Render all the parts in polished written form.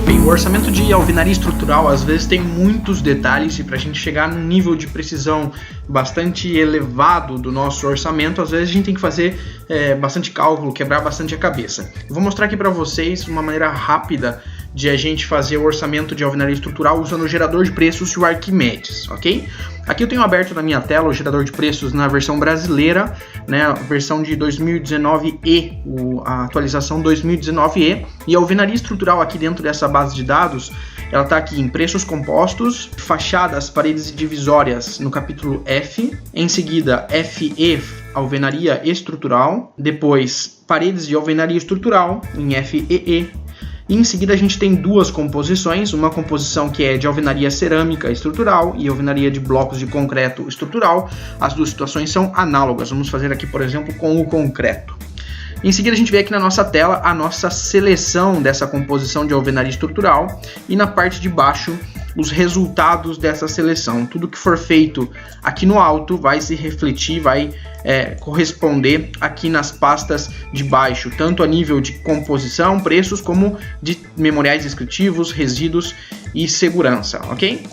Bem, o orçamento de alvenaria estrutural às vezes tem muitos detalhes e para a gente chegar num nível de precisão bastante elevado do nosso orçamento, às vezes a gente tem que fazer bastante cálculo, quebrar bastante a cabeça. Eu vou mostrar aqui para vocês uma maneira rápida de a gente fazer o orçamento de alvenaria estrutural usando o gerador de preços e o Arquimedes, ok? Aqui eu tenho aberto na minha tela o gerador de preços na versão brasileira, né, a versão de 2019E, a atualização 2019E, e a alvenaria estrutural aqui dentro dessa base de dados, ela está aqui em preços compostos, fachadas, paredes e divisórias no capítulo F, em seguida FE, alvenaria estrutural, depois paredes de alvenaria estrutural em FEE, e em seguida a gente tem duas composições, uma composição que é de alvenaria cerâmica estrutural e alvenaria de blocos de concreto estrutural. As duas situações são análogas, vamos fazer aqui por exemplo com o concreto. Em seguida a gente vê aqui na nossa tela a nossa seleção dessa composição de alvenaria estrutural e na parte de baixo os resultados dessa seleção. Tudo que for feito aqui no alto vai se refletir, vai corresponder aqui nas pastas de baixo, tanto a nível de composição, preços, como de memoriais descritivos, resíduos e segurança, ok?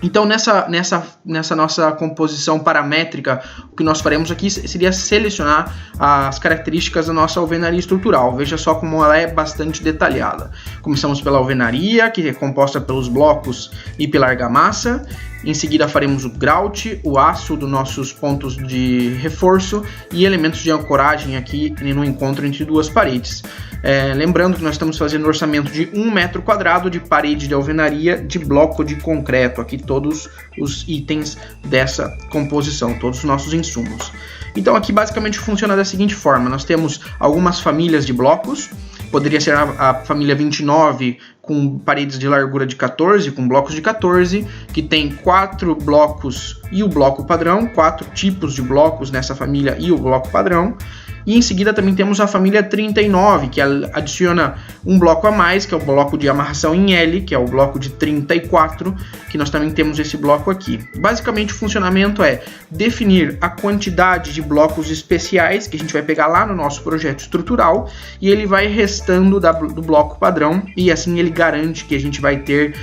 Então nessa nossa composição paramétrica, o que nós faremos aqui seria selecionar as características da nossa alvenaria estrutural. Veja só como ela é bastante detalhada. Começamos pela alvenaria, que é composta pelos blocos e pela argamassa. Em seguida faremos o grout, o aço dos nossos pontos de reforço e elementos de ancoragem aqui no encontro entre duas paredes. Lembrando que nós estamos fazendo um orçamento de 1 metro quadrado de parede de alvenaria de bloco de concreto. Aqui todos os itens dessa composição, todos os nossos insumos. Então aqui basicamente funciona da seguinte forma: nós temos algumas famílias de blocos. Poderia ser a família 29 com paredes de largura de 14, com blocos de 14, que tem 4 blocos e o bloco padrão, 4 tipos de blocos nessa família e o bloco padrão. E em seguida também temos a família 39, que adiciona um bloco a mais, que é o bloco de amarração em L, que é o bloco de 34, que nós também temos esse bloco aqui. Basicamente o funcionamento é definir a quantidade de blocos especiais que a gente vai pegar lá no nosso projeto estrutural e ele vai restando do bloco padrão e assim ele garante que a gente vai ter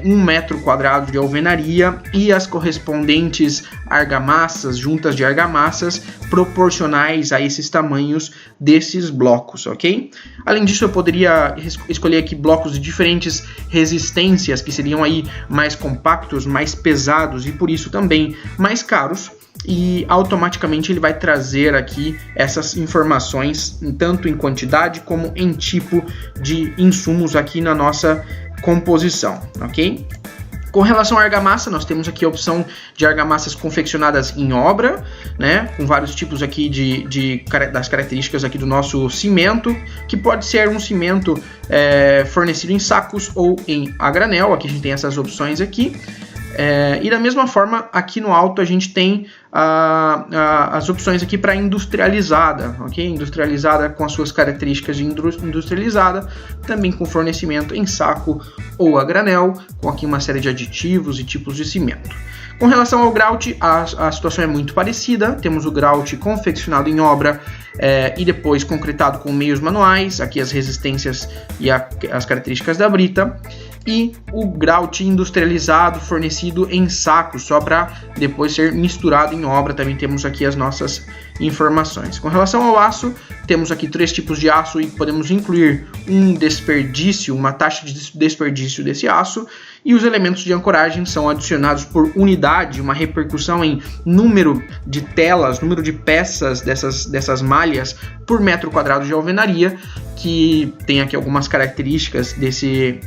1 metro quadrado de alvenaria e as correspondentes argamassas, juntas de argamassas proporcionais a esses tamanhos desses blocos, ok? Além disso, eu poderia escolher aqui blocos de diferentes resistências, que seriam aí mais compactos, mais pesados e por isso também mais caros, e automaticamente ele vai trazer aqui essas informações, tanto em quantidade como em tipo de insumos aqui na nossa composição, ok? Com relação à argamassa, nós temos aqui a opção de argamassas confeccionadas em obra, né, com vários tipos aqui das características aqui do nosso cimento, que pode ser um cimento fornecido em sacos ou a granel. Aqui a gente tem essas opções aqui. E da mesma forma, aqui no alto a gente tem as opções aqui para industrializada, ok? Industrializada com as suas características de industrializada, também com fornecimento em saco ou a granel, com aqui uma série de aditivos e tipos de cimento. Com relação ao grout, a situação é muito parecida. Temos o grout confeccionado em obra e depois concretado com meios manuais, aqui as resistências e as características da brita, e o grout industrializado fornecido em sacos, só para depois ser misturado em obra. Também temos aqui as nossas informações. Com relação ao aço, temos aqui 3 tipos de aço e podemos incluir um desperdício, uma taxa de desperdício desse aço, e os elementos de ancoragem são adicionados por unidade, uma repercussão em número de telas, número de peças dessas malhas por metro quadrado de alvenaria, que tem aqui algumas características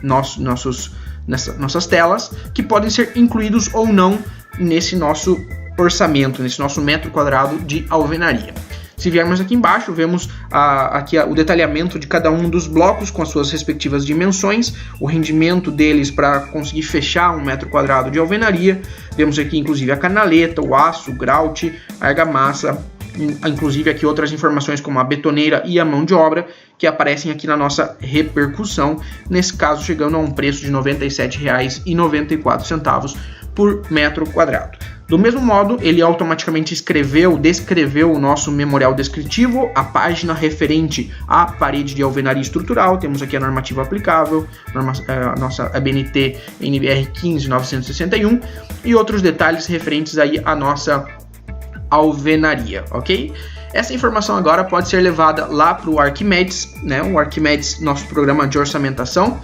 nossas telas, que podem ser incluídos ou não nesse nosso orçamento, nesse nosso metro quadrado de alvenaria. Se viermos aqui embaixo, vemos aqui o detalhamento de cada um dos blocos com as suas respectivas dimensões, o rendimento deles para conseguir fechar 1 metro quadrado de alvenaria. Vemos aqui inclusive a canaleta, o aço, o grout, a argamassa, inclusive aqui outras informações como a betoneira e a mão de obra, que aparecem aqui na nossa repercussão, nesse caso chegando a um preço de R$ 97,94 por metro quadrado. Do mesmo modo, ele automaticamente descreveu o nosso memorial descritivo, a página referente à parede de alvenaria estrutural. Temos aqui a normativa aplicável, a nossa ABNT NBR 15961 e outros detalhes referentes aí à nossa alvenaria, ok? Essa informação agora pode ser levada lá para o Arquimedes, né? O Arquimedes, nosso programa de orçamentação.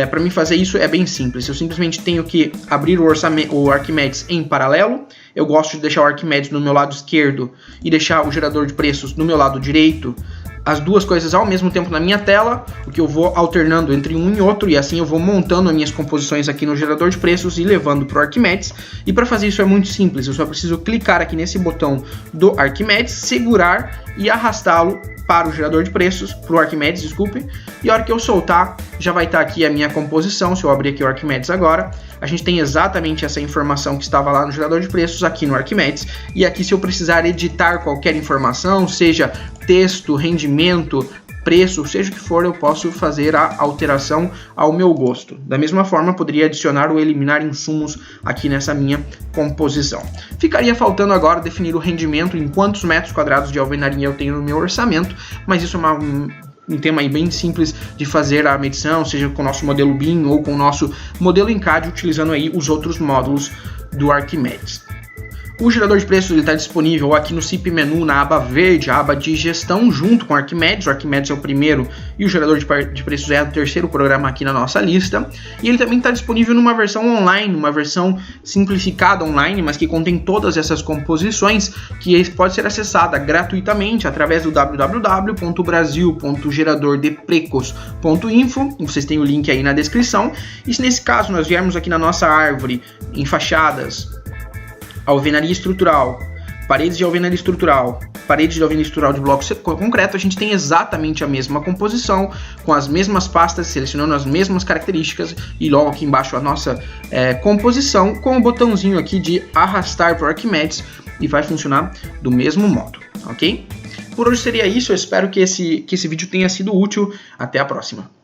Para mim fazer isso é bem simples. Eu simplesmente tenho que abrir o Arquimedes em paralelo. Eu gosto de deixar o Arquimedes no meu lado esquerdo e deixar o gerador de preços no meu lado direito. As duas coisas ao mesmo tempo na minha tela, porque eu vou alternando entre um e outro, e assim eu vou montando as minhas composições aqui no gerador de preços e levando para o Arquimedes. E para fazer isso é muito simples, eu só preciso clicar aqui nesse botão do Arquimedes, segurar e arrastá-lo para o gerador de preços, para o Arquimedes, desculpe, e a hora que eu soltar, já vai estar aqui a minha composição. Se eu abrir aqui o Arquimedes agora, a gente tem exatamente essa informação que estava lá no gerador de preços aqui no Arquimedes, e aqui se eu precisar editar qualquer informação, seja texto, rendimento, preço, seja o que for, eu posso fazer a alteração ao meu gosto. Da mesma forma, poderia adicionar ou eliminar insumos aqui nessa minha composição. Ficaria faltando agora definir o rendimento, em quantos metros quadrados de alvenaria eu tenho no meu orçamento, mas isso é um tema aí bem simples de fazer a medição, seja com o nosso modelo BIM ou com o nosso modelo ENCAD, utilizando aí os outros módulos do Arquimedes. O gerador de preços está disponível aqui no CIP Menu, na aba verde, a aba de gestão, junto com o Arquimedes. O Arquimedes é o primeiro e o gerador de preços é o terceiro programa aqui na nossa lista. E ele também está disponível numa versão online, uma versão simplificada online, mas que contém todas essas composições, que pode ser acessada gratuitamente através do www.brasil.geradordeprecos.info. Vocês têm o link aí na descrição. E se nesse caso nós viermos aqui na nossa árvore, em fachadas, alvenaria estrutural, paredes de alvenaria estrutural, paredes de alvenaria estrutural de bloco concreto, a gente tem exatamente a mesma composição, com as mesmas pastas, selecionando as mesmas características, e logo aqui embaixo a nossa composição, com o botãozinho aqui de arrastar para o Arquimedes, e vai funcionar do mesmo modo, ok? Por hoje seria isso, eu espero que esse vídeo tenha sido útil. Até a próxima.